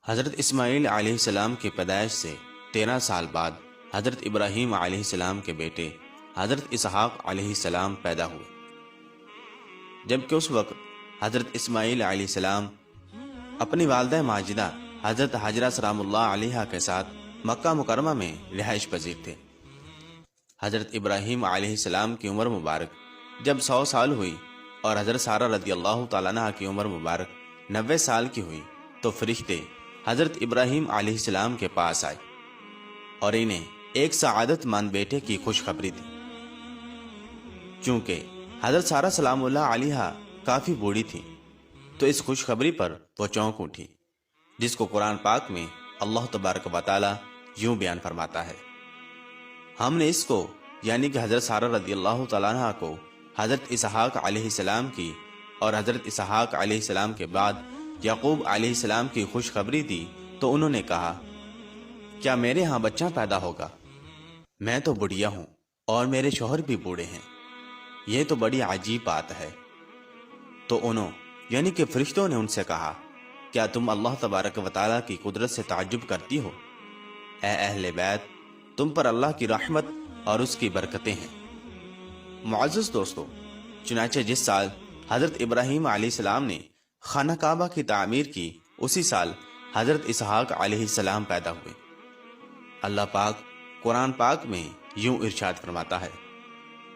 حضرت اسماعیل علیہ السلام کی پیدائش سے 13 سال بعد حضرت ابراہیم علیہ السلام کے بیٹے حضرت اسحاق علیہ السلام پیدا ہوئے، جبکہ اس وقت حضرت اسماعیل علیہ السلام اپنی والدہ ماجدہ حضرت حاجرہ سلام اللہ علیہا کے ساتھ مکہ مکرمہ میں رہائش پذیر تھے۔ حضرت ابراہیم علیہ السلام کی عمر مبارک جب 100 سال ہوئی اور حضرت سارہ رضی اللہ تعالیٰ عنہ کی عمر مبارک 90 سال کی ہوئی تو فرشتے حضرت ابراہیم علیہ السلام کے پاس آئے اور انہیں ایک سعادت مند بیٹے کی خوشخبری دی۔ چونکہ حضرت سارہ سلام اللہ علیہا کافی بوڑھی تھی تو اس خوشخبری پر وہ چونک اٹھی، جس کو قرآن پاک میں اللہ تبارک و تعالی یوں بیان فرماتا ہے، ہم نے اس کو یعنی کہ حضرت سارہ رضی اللہ تعالیٰ عنہ کو حضرت اسحاق علیہ السلام کی اور حضرت اسحاق علیہ السلام کے بعد یعقوب علیہ السلام کی خوشخبری دی تو انہوں نے کہا، کیا میرے ہاں بچہ پیدا ہوگا؟ میں تو بڑھیا ہوں اور میرے شوہر بھی بوڑھے ہیں، یہ تو بڑی عجیب بات ہے۔ تو انہوں یعنی کہ فرشتوں نے ان سے کہا، کیا تم اللہ تبارک و تعالیٰ کی قدرت سے تعجب کرتی ہو؟ اے اہل بیت، تم پر اللہ کی رحمت اور اس کی برکتیں ہیں۔ معزز دوستو، چنانچہ جس سال حضرت ابراہیم علیہ السلام نے خانہ کعبہ کی تعمیر کی، اسی سال حضرت اسحاق علیہ السلام پیدا ہوئے۔ اللہ پاک قرآن پاک میں یوں ارشاد فرماتا ہے،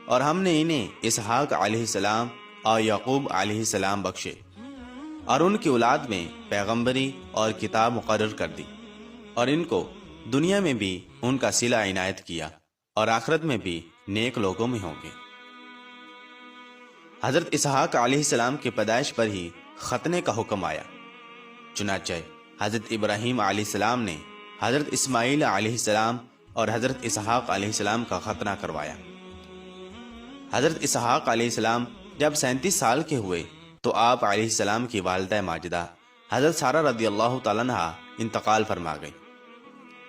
اور ہم نے انہیں اسحاق علیہ السلام اور یعقوب علیہ السلام بخشے اور ان کی اولاد میں پیغمبری اور کتاب مقرر کر دی، اور ان کو دنیا میں بھی ان کا صلہ عنایت کیا اور آخرت میں بھی نیک لوگوں میں ہوں گے۔ حضرت اسحاق علیہ السلام کی پیدائش پر ہی ختنے کا حکم آیا، چنانچہ حضرت ابراہیم علیہ السلام نے حضرت اسماعیل علیہ السلام اور حضرت اسحاق علیہ السلام کا ختنہ کروایا۔ حضرت اسحاق علیہ السلام جب 37 سال کے ہوئے تو آپ علیہ السلام کی والدہ ماجدہ حضرت سارہ رضی اللہ تعالیٰ عنہ انتقال فرما گئی۔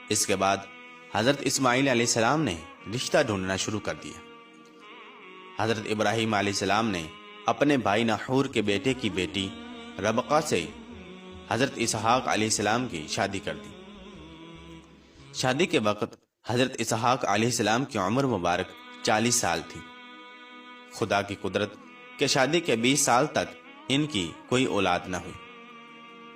اس کے بعد حضرت اسماعیل علیہ السلام نے رشتہ ڈھونڈنا شروع کر دیا۔ حضرت ابراہیم علیہ السلام نے اپنے بھائی نحور کے بیٹے کی بیٹی ربقہ سے حضرت اسحاق علیہ السلام کی شادی کر دی۔ شادی کے وقت حضرت اسحاق علیہ السلام کی عمر مبارک 40 سال تھی۔ خدا کی قدرت کہ شادی کے 20 سال تک ان کی کوئی اولاد نہ ہوئی۔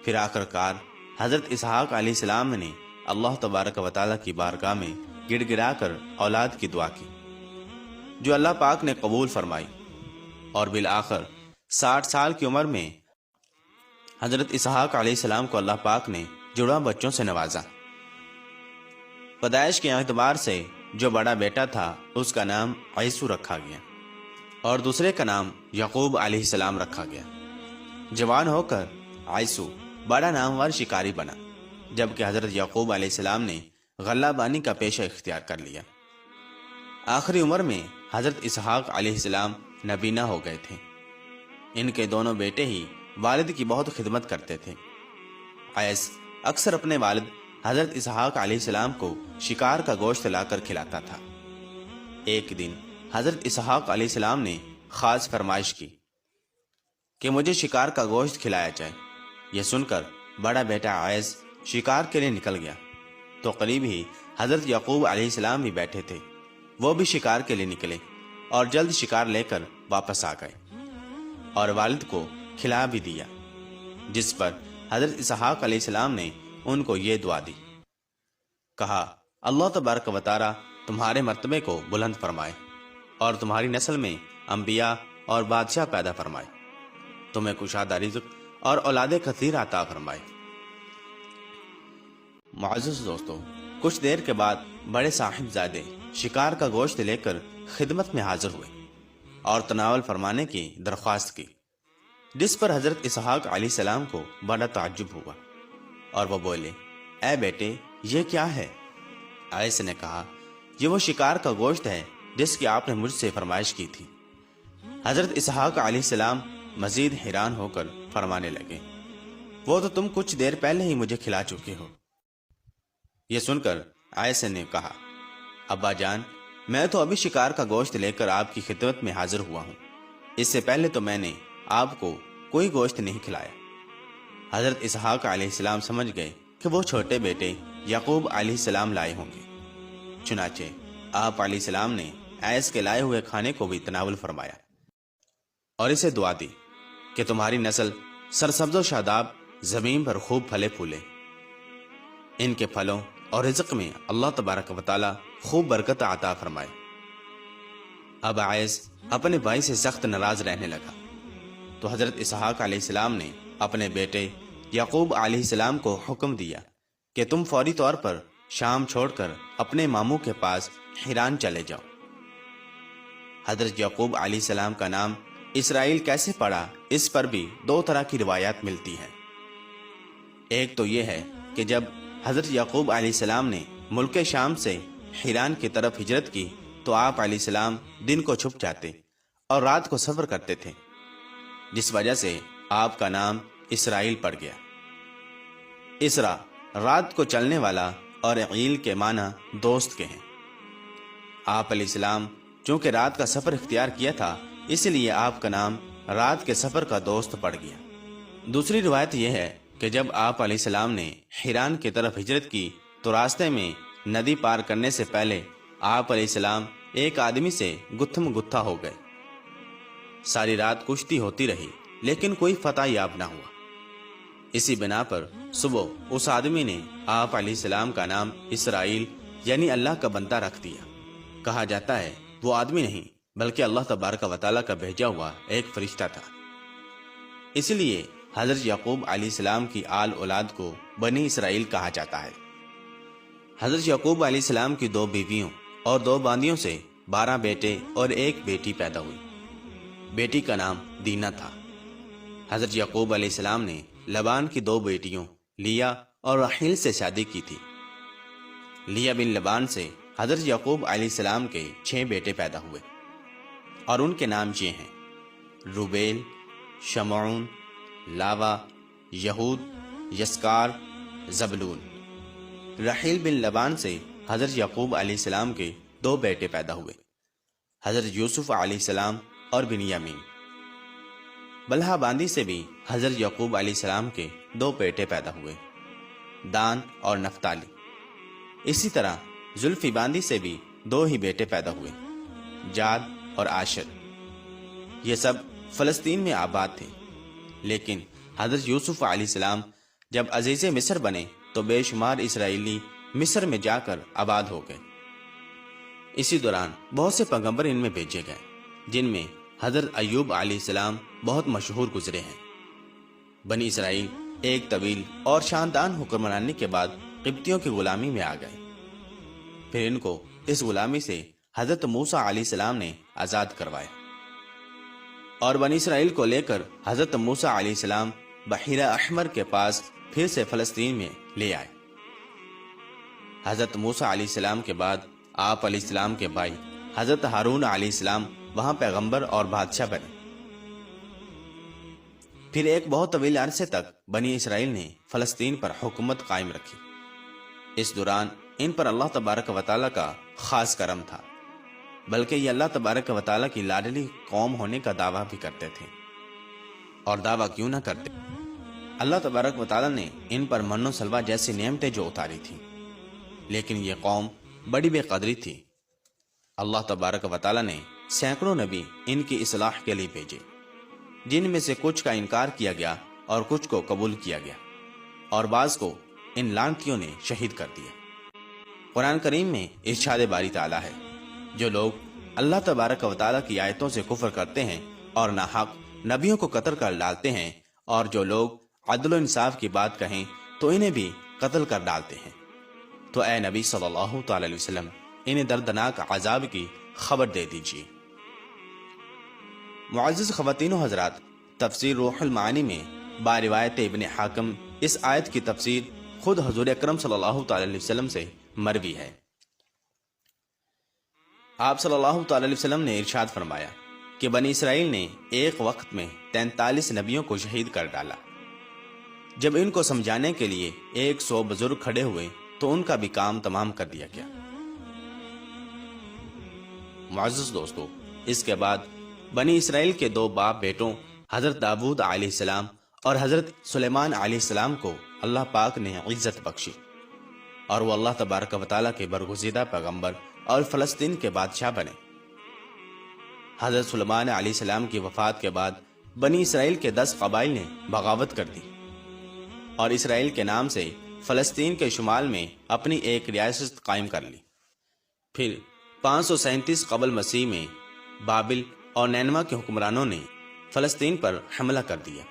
پھر آخر کار حضرت اسحاق علیہ السلام نے اللہ تبارک و تعالیٰ کی بارگاہ میں گڑ گڑا کر اولاد کی دعا کی، جو اللہ پاک نے قبول فرمائی، اور بالآخر 60 سال کی عمر میں حضرت اسحاق علیہ السلام کو اللہ پاک نے جڑواں بچوں سے نوازا۔ پیدائش کے اعتبار سے جو بڑا بیٹا تھا اس کا نام عیسو رکھا گیا اور دوسرے کا نام یعقوب علیہ السلام رکھا گیا۔ جوان ہو کر عیسو بڑا نامور شکاری بنا، جبکہ حضرت یعقوب علیہ السلام نے غلہ بانی کا پیشہ اختیار کر لیا۔ آخری عمر میں حضرت اسحاق علیہ السلام نبینا ہو گئے تھے۔ ان کے دونوں بیٹے ہی والد کی بہت خدمت کرتے تھے۔ عیس اکثر اپنے والد حضرت اسحاق علیہ السلام کو شکار کا گوشت لا کر کھلاتا تھا۔ ایک دن حضرت اسحاق علیہ السلام نے خاص فرمائش کی کہ مجھے شکار کا گوشت کھلایا جائے۔ یہ سن کر بڑا بیٹا عیس شکار کے لیے نکل گیا تو قریب ہی حضرت یعقوب علیہ السلام بھی بیٹھے تھے۔ وہ بھی شکار کے لیے نکلے اور جلد شکار لے کر واپس آ گئے اور والد کو کھلا بھی دیا، جس پر حضرت اسحاق علیہ السلام نے ان کو یہ دعا دی، کہا، اللہ تبارک و تعالی تمہارے مرتبے کو بلند فرمائے اور تمہاری نسل میں انبیاء اور بادشاہ پیدا فرمائے، تمہیں کشادہ رزق اور اولاد کثیر عطا فرمائے۔ معزز دوستو، کچھ دیر کے بعد بڑے صاحبزادے شکار کا گوشت لے کر خدمت میں حاضر ہوئے اور تناول فرمانے کی درخواست کی، جس پر حضرت اسحاق علیہ السلام کو بڑا تعجب ہوا اور وہ بولے، اے بیٹے، یہ کیا ہے؟ عیس نے کہا، یہ وہ شکار کا گوشت ہے جس کی آپ نے مجھ سے فرمائش کی تھی۔ حضرت اسحاق علیہ السلام مزید حیران ہو کر فرمانے لگے، وہ تو تم کچھ دیر پہلے ہی مجھے کھلا چکے ہو۔ یہ سن کر عیس نے کہا، ابا جان، میں تو ابھی شکار کا گوشت لے کر آپ کی خدمت میں حاضر ہوا ہوں، اس سے پہلے تو میں نے آپ کو کوئی گوشت نہیں کھلایا۔ حضرت اسحاق علیہ السلام سمجھ گئے کہ وہ چھوٹے بیٹے یعقوب علیہ السلام لائے ہوں گے۔ چنانچہ آپ علیہ السلام نے عیس کے لائے ہوئے کھانے کو بھی تناول فرمایا اور اسے دعا دی کہ تمہاری نسل سرسبز و شاداب زمین پر خوب پھلے پھولے، ان کے پھلوں اور رزق میں اللہ تبارک و تعالی خوب برکت عطا فرمائے۔ اب عیس اپنے بھائی سے سخت ناراض رہنے لگا، تو حضرت اسحاق علیہ السلام نے اپنے بیٹے یعقوب علیہ السلام کو حکم دیا کہ تم فوری طور پر شام چھوڑ کر اپنے ماموں کے پاس حیران چلے جاؤ۔ حضرت یعقوب علیہ السلام کا نام اسرائیل کیسے پڑا، اس پر بھی دو طرح کی روایات ملتی ہیں۔ ایک تو یہ ہے کہ جب حضرت یعقوب علیہ السلام نے ملک شام سے حیران کی طرف ہجرت کی تو آپ علیہ السلام دن کو چھپ جاتے اور رات کو سفر کرتے تھے، جس وجہ سے آپ کا نام اسرائیل پڑ گیا۔ اسرا رات کو چلنے والا اور عیل کے معنی دوست کے ہیں۔ آپ علیہ السلام چونکہ رات کا سفر اختیار کیا تھا، اس لیے آپ کا نام رات کے سفر کا دوست پڑ گیا۔ دوسری روایت یہ ہے کہ جب آپ علیہ السلام نے حیران کی طرف ہجرت کی تو راستے میں ندی پار کرنے سے پہلے آپ علیہ السلام ایک آدمی سے گتھم گتھا ہو گئے۔ ساری رات کشتی ہوتی رہی لیکن کوئی فتح یاب نہ ہوا۔ اسی بنا پر صبح اس آدمی نے آپ علیہ السلام کا نام اسرائیل یعنی اللہ کا بندہ رکھ دیا۔ کہا جاتا ہے وہ آدمی نہیں بلکہ اللہ تبارک و تعالیٰ کا بھیجا ہوا ایک فرشتہ تھا۔ اس لیے حضرت یعقوب علیہ السلام کی آل اولاد کو بنی اسرائیل کہا جاتا ہے۔ حضرت یعقوب علیہ السلام کی 2 بیویوں اور 2 باندیوں سے 12 بیٹے اور 1 بیٹی پیدا ہوئی۔ بیٹی کا نام دینا تھا۔ حضرت یعقوب علیہ السلام نے لبان کی 2 بیٹیوں لیا اور رحیل سے شادی کی تھی۔ لیا بن لبان سے حضرت یعقوب علیہ السلام کے 6 بیٹے پیدا ہوئے اور ان کے نام یہ ہیں: روبیل، شمعون، لاوا، یہود، یسکار، زبلون۔ رحیل بن لبان سے حضرت یعقوب علیہ السلام کے 2 بیٹے پیدا ہوئے، حضرت یوسف علیہ السلام اور بنیامین۔ بلہا باندی سے بھی حضرت یعقوب علیہ السلام کے 2 بیٹے پیدا ہوئے، دان اور نفتالی۔ اسی طرح زلفی باندی سے بھی 2 ہی بیٹے پیدا ہوئے، جاد اور عاشر۔ یہ سب فلسطین میں آباد تھے، لیکن حضرت یوسف علیہ السلام جب عزیز مصر بنے تو بے شمار اسرائیلی مصر میں جا کر آباد ہو گئے۔ اسی دوران بہت سے پیغمبر ان میں بھیجے گئے، جن میں حضرت ایوب علیہ السلام بہت مشہور گزرے ہیں۔ بنی اسرائیل ایک طویل اور شاندان حکمرانی کے بعد قبطیوں کی غلامی میں آ گئے۔ پھر ان کو اس غلامی سے حضرت موسیٰ علیہ السلام نے آزاد کروایا اور بنی اسرائیل کو لے کر حضرت موسیٰ علیہ السلام بحیرہ احمر کے پاس پھر سے فلسطین میں لے آئے۔ حضرت موسیٰ علیہ السلام کے بعد آپ علیہ السلام کے بھائی حضرت ہارون علیہ السلام وہاں پیغمبر اور بادشاہ بنے۔ پھر ایک بہت طویل عرصے تک بنی اسرائیل نے فلسطین پر حکومت قائم رکھی۔ اس دوران ان پر اللہ تبارک و تعالیٰ کا خاص کرم تھا، بلکہ یہ اللہ تبارک و تعالیٰ کی لاڈلی قوم ہونے کا دعویٰ بھی کرتے تھے۔ اور دعویٰ کیوں نہ کرتے، اللہ تبارک و تعالیٰ نے ان پر من و سلوہ جیسی نعمتیں جو اتاری تھیں، لیکن یہ قوم بڑی بے قدری تھی۔ اللہ تبارک و تعالیٰ نے سینکڑوں نبی ان کی اصلاح کے لیے بھیجے، جن میں سے کچھ کا انکار کیا گیا اور کچھ کو قبول کیا گیا، اور بعض کو ان لعنتیوں نے شہید کر دیا۔ قرآن کریم میں ارشاد باری تعالیٰ ہے، جو لوگ اللہ تبارک و تعالیٰ کی آیتوں سے کفر کرتے ہیں اور ناحق نبیوں کو قتل کر ڈالتے ہیں، اور جو لوگ عدل و انصاف کی بات کہیں تو انہیں بھی قتل کر ڈالتے ہیں، تو اے نبی صلی اللہ تعالی علیہ وسلم انہیں دردناک عذاب کی خبر دے دیجیے۔ معزز خواتین و حضرات، تفسیر روح المعانی میں باروایت ابن حاکم اس آیت کی تفسیر خود حضور اکرم صلی اللہ تعالی علیہ وسلم سے مروی ہے۔ آپ صلی اللہ تعالی علیہ وسلم نے ارشاد فرمایا کہ بنی اسرائیل نے ایک وقت میں 43 نبیوں کو شہید کر ڈالا۔ جب ان کو سمجھانے کے لیے 100 بزرگ کھڑے ہوئے تو ان کا بھی کام تمام کر دیا گیا۔ معزز دوستو، اس کے بعد بنی اسرائیل کے 2 باپ بیٹوں حضرت داؤد علیہ السلام اور حضرت سلیمان علیہ السلام کو اللہ پاک نے عزت بخشی اور وہ اللہ تبارک و تعالیٰ کے برگزیدہ پیغمبر اور فلسطین کے بادشاہ بنے۔ حضرت سلیمان علیہ السلام کی وفات کے بعد بنی اسرائیل کے 10 قبائل نے بغاوت کر دی اور اسرائیل کے نام سے فلسطین کے شمال میں اپنی ایک ریاست قائم کر لی۔ پھر 537 قبل مسیح میں بابل اور نینوا کے حکمرانوں نے فلسطین پر حملہ کر دیا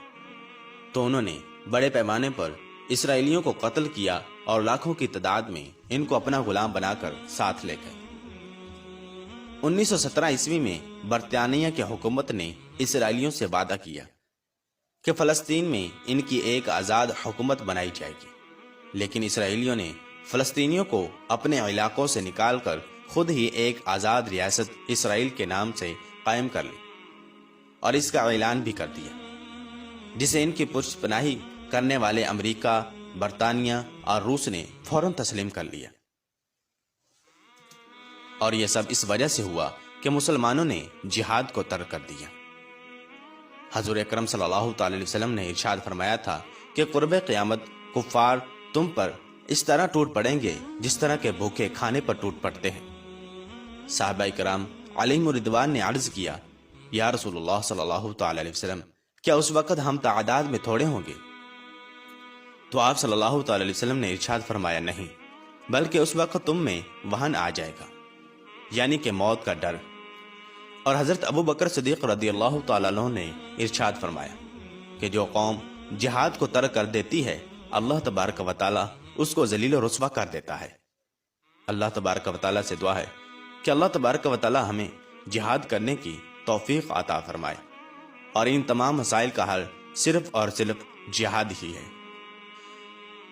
تو انہوں نے بڑے پیمانے پر اسرائیلیوں کو قتل کیا اور لاکھوں کی تعداد میں ان کو اپنا غلام بنا کر ساتھ لے گئے۔ 1917 عیسوی میں برطانیہ کی حکومت نے اسرائیلیوں سے وعدہ کیا کہ فلسطین میں ان کی ایک آزاد حکومت بنائی جائے گی، لیکن اسرائیلیوں نے فلسطینیوں کو اپنے علاقوں سے نکال کر خود ہی ایک آزاد ریاست اسرائیل کے نام سے قائم کر لی اور اس کا اعلان بھی کر دیا، جسے ان کی پشت پناہی کرنے والے امریکہ، برطانیہ اور روس نے فوراً تسلیم کر لیا۔ اور یہ سب اس وجہ سے ہوا کہ مسلمانوں نے جہاد کو ترک کر دیا۔ حضور اکرم صلی اللہ تعالی علیہ وسلم نے ارشاد فرمایا تھا کہ قرب قیامت کفار تم پر اس طرح ٹوٹ پڑیں گے جس طرح کے بھوکے کھانے پر ٹوٹ پڑتے ہیں۔ صحابہ کرام علیہم رضوان نے عرض کیا، یا رسول اللہ صلی اللہ تعالی علیہ وسلم، کیا اس وقت ہم تعداد میں تھوڑے ہوں گے؟ تو آپ صلی اللہ تعالی علیہ وسلم نے ارشاد فرمایا، نہیں، بلکہ اس وقت تم میں وہن آ جائے گا، یعنی کہ موت کا ڈر۔ اور حضرت ابو بکر صدیق رضی اللہ تعالیٰ عنہ نے ارشاد فرمایا کہ جو قوم جہاد کو ترک کر دیتی ہے اللہ تبارک و تعالیٰ اس کو ذلیل و رسوا کر دیتا ہے۔ اللہ تبارک و تعالیٰ سے دعا ہے کہ اللہ تبارک و تعالیٰ ہمیں جہاد کرنے کی توفیق عطا فرمائے، اور ان تمام مسائل کا حل صرف اور صرف جہاد ہی ہے۔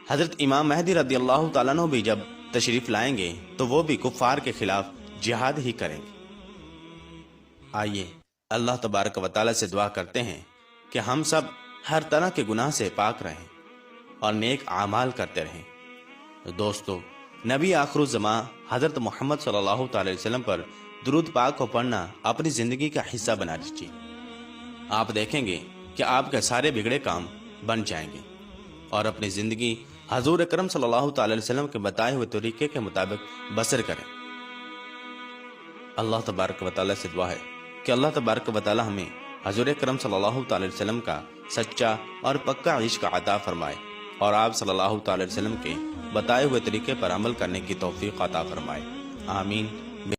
حضرت امام مہدی رضی اللہ تعالیٰ عنہ بھی جب تشریف لائیں گے تو وہ بھی کفار کے خلاف جہاد ہی کریں گے۔ آئیے اللہ تبارک و تعالیٰ سے دعا کرتے ہیں کہ ہم سب ہر طرح کے گناہ سے پاک رہیں اور نیک اعمال کرتے رہیں۔ دوستو، نبی آخر الزماں حضرت محمد صلی اللہ تعالی وسلم پر درود پاک کو پڑھنا اپنی زندگی کا حصہ بنا لیجیے۔ آپ دیکھیں گے کہ آپ کے سارے بگڑے کام بن جائیں گے اور اپنی زندگی حضور اکرم صلی اللہ تعالی علیہ وسلم کے بتائے ہوئے طریقے کے مطابق بسر کریں۔ اللہ تبارک و تعالیٰ سے دعا ہے کہ اللہ تبارک و تعالیٰ ہمیں حضور اکرم صلی اللہ تعالی علیہ وسلم کا سچا اور پکا عشق عطا فرمائے اور آپ صلی اللہ تعالی علیہ وسلم کے بتائے ہوئے طریقے پر عمل کرنے کی توفیق عطا فرمائے۔ آمین۔